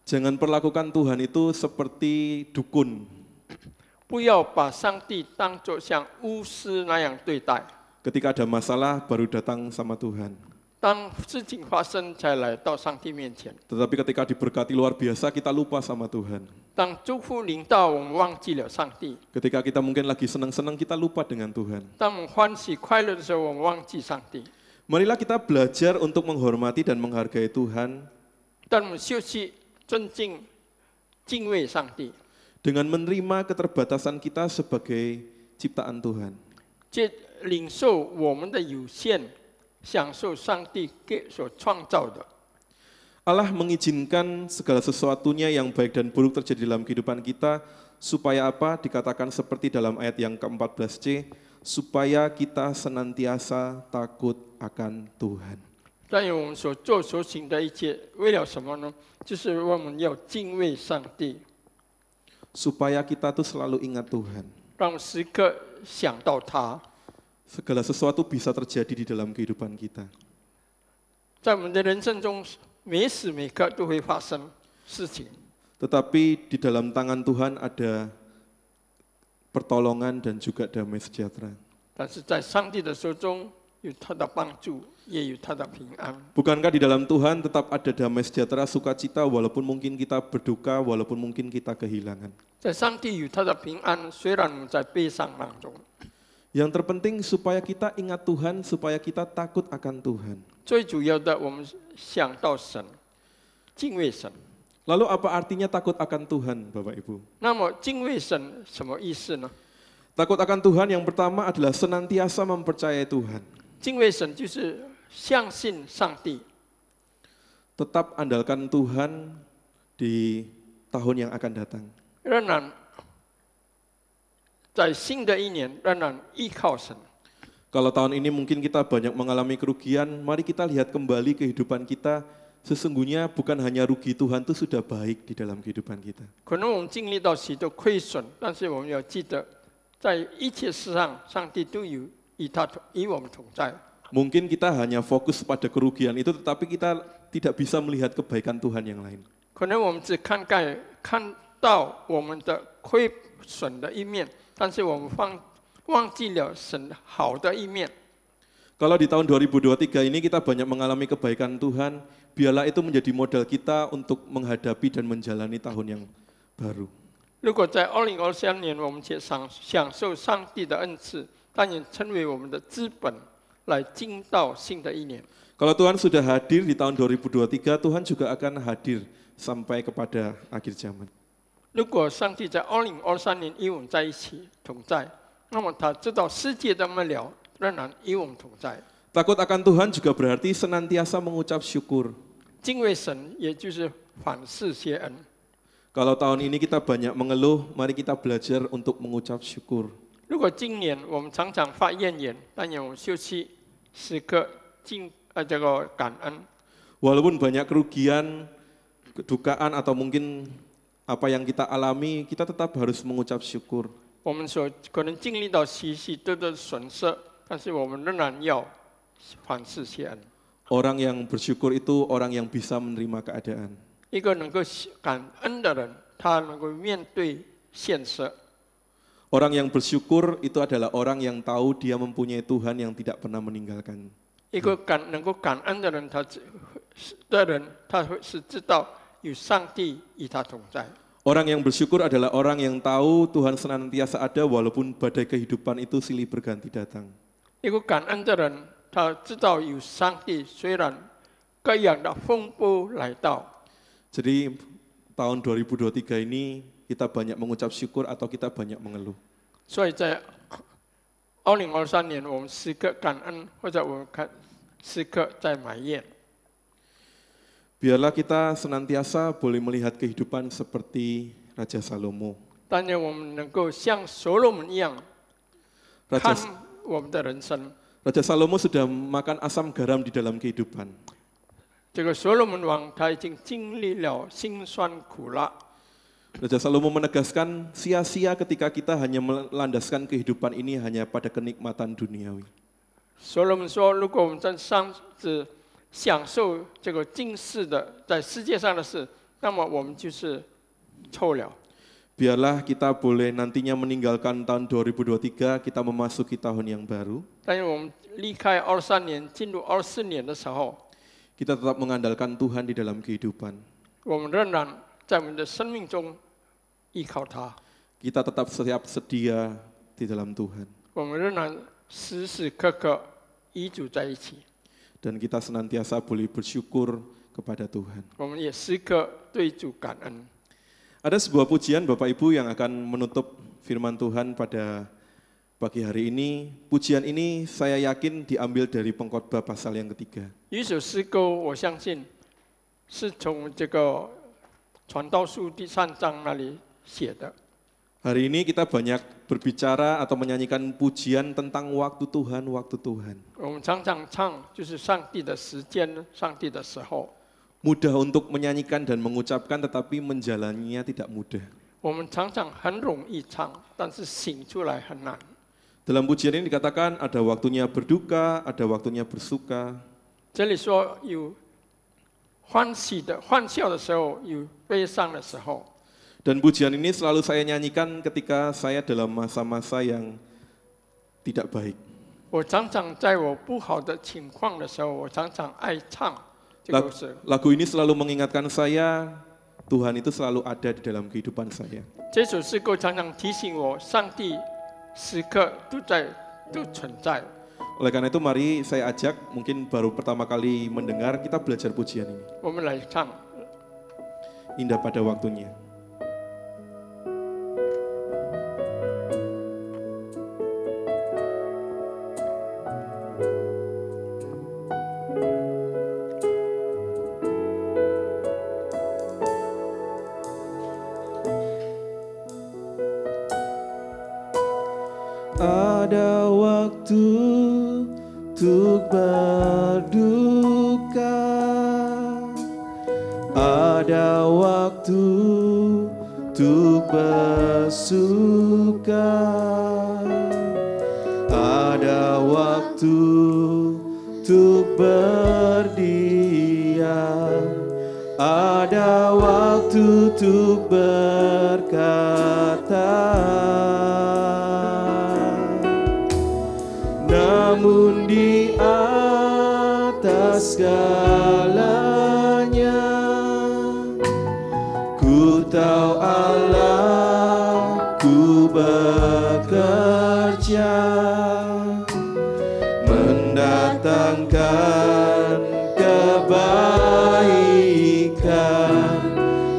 Jangan perlakukan Tuhan itu seperti dukun.
不要把上帝当作像巫师那样对待。
Ketika ada masalah, baru datang sama Tuhan.
当事情发生，才来到上帝面前。
Tetapi ketika diberkati luar biasa, kita lupa sama Tuhan.
当祝福临到，我们忘记了上帝；
Ketika kita mungkin lagi senang-senang, kita lupa dengan Tuhan.
当我们欢喜快乐的时候，我们忘记上帝。
Marilah kita belajar untuk menghormati dan menghargai Tuhan
当我们休息、尊敬、敬畏上帝，
dengan menerima keterbatasan kita sebagai ciptaan Tuhan.
接领受我们的有限，享受上帝所创造的。
Allah mengizinkan segala sesuatunya yang baik dan buruk terjadi dalam kehidupan kita, supaya apa? Dikatakan seperti dalam ayat yang ke-14c, supaya kita senantiasa takut akan Tuhan.
但愿我们所做所行的一切，为了什么呢？就是我们要敬畏上帝，
Supaya kita tuh selalu ingat Tuhan.
让我们时刻想到他。
Segala sesuatu bisa terjadi di dalam kehidupan kita.
在我们的人生中，每时每刻都会发生事情，
Tetapi di dalam tangan Tuhan ada pertolongan dan juga damai sejahtera.
但是在上帝的手中有他的帮助，也有他的平安。
Bukankah di dalam Tuhan tetap ada damai sejahtera, sukacita, walaupun mungkin kita berduka, walaupun mungkin kita kehilangan.
在上帝有他的平安，虽然我们在悲伤当中，
Yang terpenting supaya kita ingat Tuhan, supaya kita takut akan Tuhan.
最主要的我们想到神，敬畏神。
Lalu apa artinya takut akan Tuhan, Bapak Ibu?
那么敬畏神什么意思呢？
Takut akan Tuhan yang pertama adalah senantiasa mempercayai Tuhan.
敬畏神就是相信上帝，
Tetap andalkan Tuhan di tahun yang akan datang.
仍然在新的一年仍然依靠神。
Kalau tahun ini mungkin kita banyak mengalami kerugian, mari kita lihat kembali kehidupan kita. Sesungguhnya bukan hanya rugi, Tuhan itu sudah baik di dalam kehidupan kita.
可能我们经历到许多亏损，但是我们要记得，在一切事上，上帝都有与我们同在。
Mungkin kita hanya fokus pada kerugian itu, tetapi kita tidak bisa melihat kebaikan Tuhan yang lain.
可能我们只看到我们的亏损的一面，但是我们忘记了神好的一面。
Kalau di tahun 2023 ini kita banyak mengalami kebaikan Tuhan, biarlah itu menjadi modal kita untuk menghadapi dan menjalani tahun yang baru.
如果在2023年我们且享受上帝的恩赐，但也成为我们的资本，来进到新的一年。
Kalau Tuhan sudah hadir di tahun 2023, Tuhan juga akan hadir sampai kepada akhir zaman.
如果上帝在2023年与我们在一起同在，那么他知道世界的末了仍然与我们同在。
Takut akan Tuhan juga berarti senantiasa mengucap syukur.
敬畏神也就是反思谢恩。
Kalau tahun ini kita banyak mengeluh, mari kita belajar untuk mengucap syukur.
如果今年我们常常发怨言，但愿我们休息时刻这个感恩。
Walaupun banyak kerugian, kedukaan atau mungkin apa yang kita alami, kita tetap harus mengucap syukur.
我们所可能经历到许许多多的损失，但是我们仍然要反思谢恩。
Orang yang bersyukur itu orang yang bisa menerima keadaan.
一个能够感恩的人，他能够面对现实。
Orang yang bersyukur itu adalah orang yang tahu dia mempunyai Tuhan yang tidak pernah meninggalkan.
一个能够感恩的人，他是知道有上帝与他同在。
Orang yang bersyukur adalah orang yang tahu Tuhan senantiasa ada walaupun badai kehidupan itu silih berganti datang.
一个感恩的人，他知道有上帝，虽然各样的风波来到。
Jadi tahun 2023 ini kita banyak mengucap syukur atau kita banyak mengeluh.
所以在2023年，我们时刻感恩，或者我们时刻在埋怨。
Biarlah kita senantiasa boleh melihat kehidupan seperti Raja Salomo.
但愿我们能够像所罗门一样看我们的人生。
Raja Salomo sudah makan asam garam di dalam kehidupan.
这个所罗门王他已经经历了辛酸苦辣。
Raja Salomo menegaskan sia-sia ketika kita hanya melandaskan kehidupan ini hanya pada kenikmatan duniawi.
所罗门说：“如果我们只享受这个今世的在世界上的事，那么我们就是错了。”
Biarlah kita boleh nantinya meninggalkan tahun 2023, kita memasuki tahun yang baru.
但是我们离开23年，进入24年的时候，
Kita tetap mengandalkan Tuhan di dalam kehidupan.
我们仍然在我们的生命中依靠他。
Kita tetap siap sedia di dalam Tuhan.
我们仍然时时刻刻与主在一起。
Dan kita senantiasa boleh bersyukur kepada Tuhan.
我们也时刻对主感恩。
Ada sebuah pujian Bapak Ibu yang akan menutup firman Tuhan pada pagi hari ini. Pujian ini saya yakin diambil dari Pengkhotbah pasal yang ketiga.
有一首诗歌，我相信是从这个传道书第3章那里写的。
Hari ini kita banyak berbicara atau menyanyikan pujian tentang waktu Tuhan, waktu Tuhan.
我们常常唱，就是上帝的时间，上帝的时候。
Mudah untuk menyanyikan dan mengucapkan tetapi menjalaninya tidak mudah.
我们常常很容易唱，但是醒出来很难。
Dalam pujian ini dikatakan ada waktunya berduka, ada waktunya bersuka.
这里说有欢笑的时候，有悲伤的时候。
Dan pujian ini selalu saya nyanyikan ketika saya dalam masa-masa yang tidak baik.
我常常在我不好的情况的时候，我常常爱唱这个诗。
Lagu ini selalu mengingatkan saya, Tuhan itu selalu ada di dalam kehidupan saya.
这首诗歌常常提醒我，上帝时刻都存在。
Oleh karena itu mari saya ajak, mungkin baru pertama kali mendengar, kita belajar pujian ini.
我们来唱。
Indah pada waktunya. Ada waktu untuk berduka, ada waktu untuk bersuka, ada waktu untuk berdiam, ada waktu untuk berkata. Namun di atas segalanya, ku tahu Allah ku bekerja mendatangkan kebaikan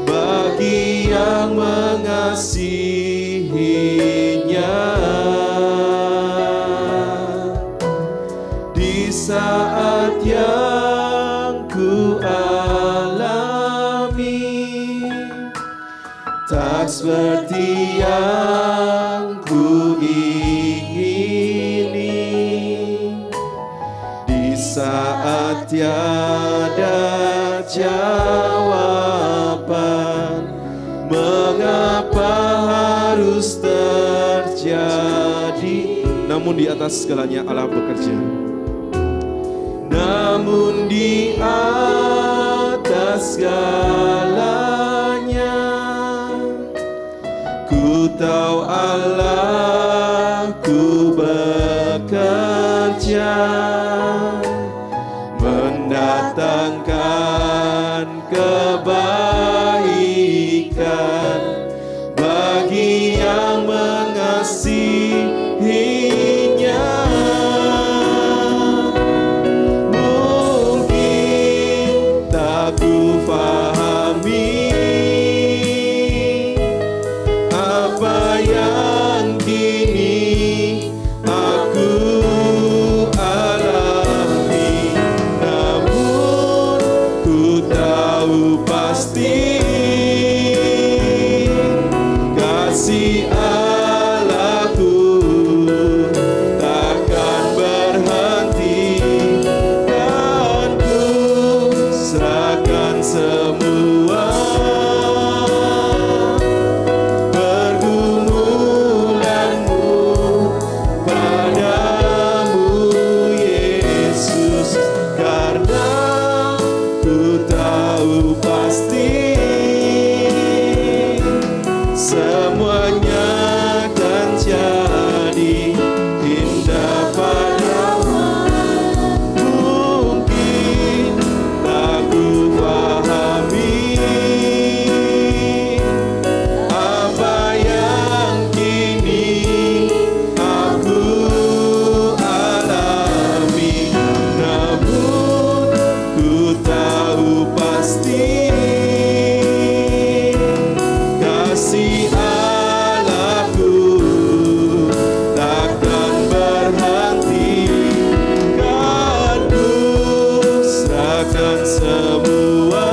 bagi yang mengasihinya. Di saat yang ku alami tak seperti yang ku ingini. Di saat tiada jawaban, mengapa harus terjadi? Namun di atas segalanya Allah bekerja. Namun di atas segalanya, ku tahu Allah ku bekerja, mendatangkan kebaikan bagi yang mengasihinya. Mungkin tak ku fahami apa yang kini aku alami, namun ku tahu pasti kasih Allahku takkan berhenti, dan ku serahkan semua pergumulanmu padamu Yesus, karena ku tahu pasti semuanya akan jadi indah padamu. Mungkin tak ku pahami apa yang kini aku alami, namun ku tahu pasti kasih Allahku takkan berhenti, kan ku serahkan semua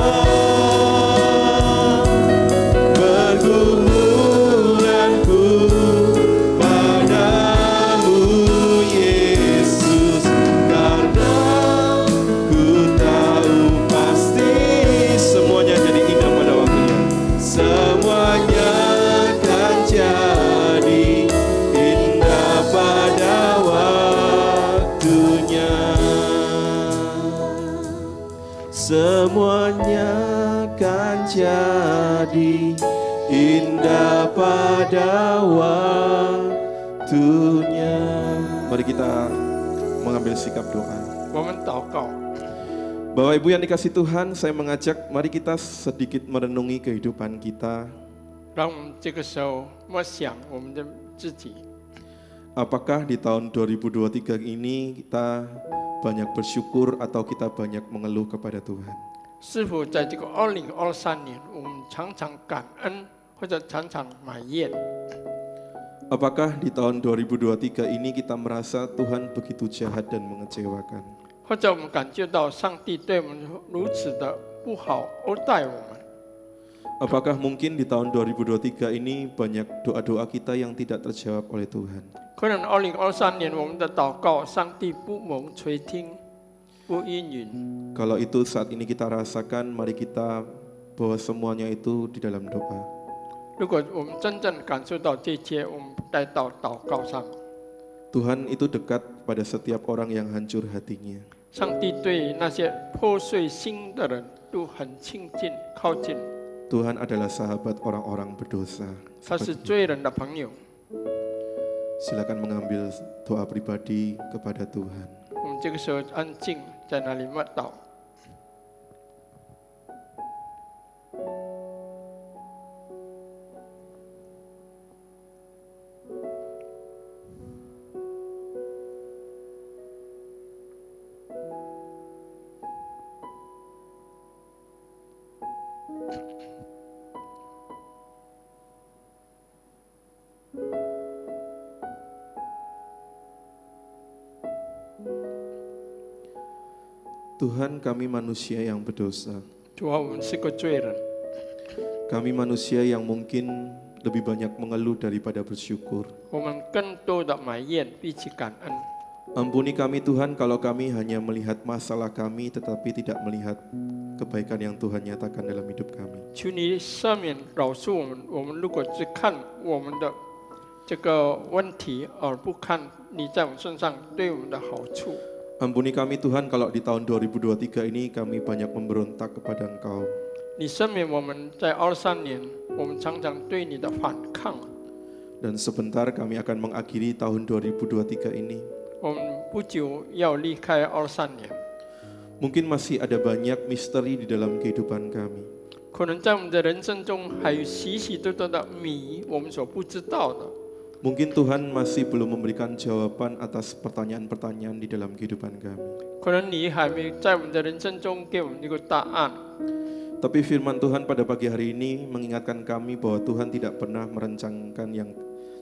pergumulanku padamu Yesus, karena ku tahu pasti semuanya jadi indah pada waktunya. Semuanya akan jadi indah pada waktunya. Semuanya akan jadi indah pada waktunya. Mari kita mengambil sikap doa.
我们祷告，
Bapak Ibu yang dikasih Tuhan, saya mengajak mari kita sedikit merenungi kehidupan kita.
让我们这个时候默想我们的自己。
Apakah di tahun 2023 ini kita banyak bersyukur atau kita banyak mengeluh kepada Tuhan?
是否在这个2023年，我们常常感恩，或者常常埋怨？
Apakah di tahun 2023 ini kita merasa Tuhan begitu jahat dan mengecewakan?
或者我们感觉到上帝对我们如此的不好欧待我们？
Apakah mungkin di tahun 2023 ini banyak doa-doa kita yang tidak terjawab oleh Tuhan?
可能2023年我们的祷告，上帝不蒙垂听，不应允。
Kalau itu saat ini kita rasakan, mari kita bawa semuanya itu di dalam doa.
如果我们真正感受到这些，我们带到祷告上。
Tuhan itu dekat pada setiap orang yang hancur hatinya.
上帝对那些破碎心的人都很亲近、靠近。
Tuhan adalah sahabat orang-orang berdosa.
他是罪人的朋友。
Silakan mengambil doa pribadi kepada Tuhan.
我们这个时候安静，在那里默祷。
Tuhan, kami manusia yang berdosa.
主啊，我们是个罪人，
Kami manusia yang mungkin lebih banyak mengeluh daripada bersyukur.
我们更多的埋怨，比起感恩。
Ampuni kami Tuhan kalau kami hanya melihat masalah kami tetapi tidak melihat kebaikan yang Tuhan nyatakan dalam hidup kami.
求你赦免饶恕我们。我们如果只看我们的这个问题，而不看你在我们身上对我们的好处。
Ampuni kami Tuhan kalau di tahun 2023 ini kami banyak memberontak kepada Engkau.
你赦免我们在23年，我们常常对你的反抗。
Dan sebentar kami akan mengakhiri tahun 2023 ini.
我们不久要离开23年，
Mungkin masih ada banyak misteri di dalam kehidupan kami.
可能在我们的人生中还有许许多多的谜，我们所不知道的。
Mungkin Tuhan masih belum memberikan jawaban atas pertanyaan-pertanyaan di dalam kehidupan kami.
可能你还没在我们的人生中给我们一个答案。
Tapi firman Tuhan pada pagi hari ini mengingatkan kami bahwa Tuhan tidak pernah merencanakan yang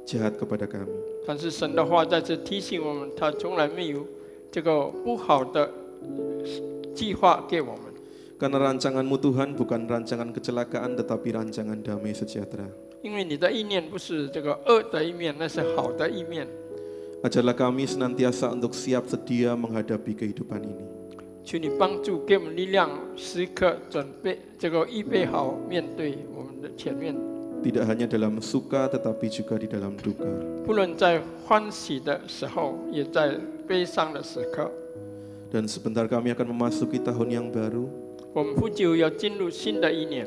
jahat kepada kami.
但是神的话在这提醒我们，他从来没有这个不好的计划给我们。
Karena rancangan-Mu Tuhan bukan rancangan kecelakaan tetapi rancangan damai sejahtera.
因为你的意念不是这个恶的一面，那是好的一面。
Ajarlah kami senantiasa untuk siap sedia menghadapi kehidupan ini.
求你帮助，给我们力量，时刻准备这个预备好面对我们的前面。
Tidak hanya dalam suka tetapi juga di dalam duka.
不论在欢喜的时候，也在悲伤的时刻。
Dan sebentar kami akan memasuki tahun yang baru.
我们不久要进入新的一年，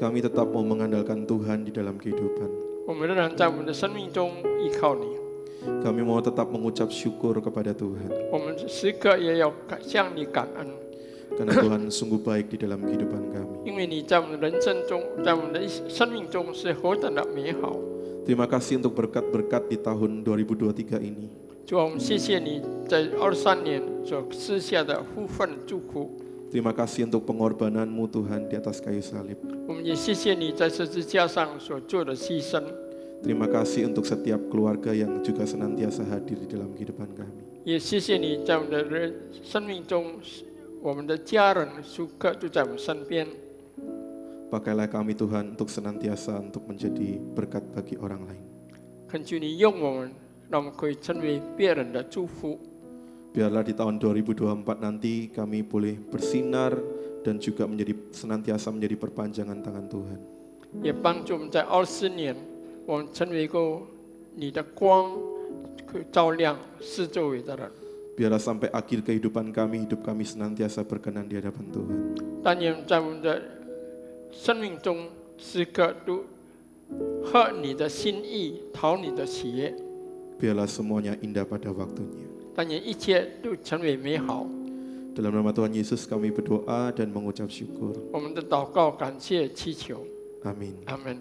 Kami tetap mau mengandalkan Tuhan di dalam kehidupan.
我们仍然在我们的生命中依靠你。
Kami mau tetap mengucap syukur kepada Tuhan.
我们时刻也要向你感恩，
Karena Tuhan sungguh baik di dalam kehidupan kami.
因为你在我们的人生中，在我们的生命中是何等的美好。
Terima kasih untuk berkat-berkat di tahun 2023 ini.
主啊，我们谢谢你在23年所赐下的福分祝福。
Terima kasih untuk pengorbananmu Tuhan di atas kayu salib.
我们也谢谢你在十字架上所做的牺牲。
Terima kasih untuk setiap keluarga yang juga senantiasa hadir di dalam kehidupan kami.
也谢谢你在我们的生命中，我们的家人时刻都在我们身边。
Pakailah kami Tuhan untuk senantiasa untuk menjadi berkat bagi orang lain.
恳求你用我们，让我们可以成为别人的祝福。
Biarlah di tahun 2024 nanti kami boleh bersinar dan juga senantiasa menjadi perpanjangan tangan Tuhan.
也帮助我们在24年，我们成为一个你的光，可以照亮四周围的人。
Biarlah sampai akhir kehidupan kami, hidup kami senantiasa berkenan di hadapan Tuhan.
但愿在我们的生命中，时刻都合你的心意，讨你的喜悦。
Biarlah semuanya indah pada waktunya.
但愿一切都成为美好。
Dalam nama Tuhan Yesus kami berdoa dan mengucap syukur.
我们的祷告、感谢、祈求，
Amin.
阿门。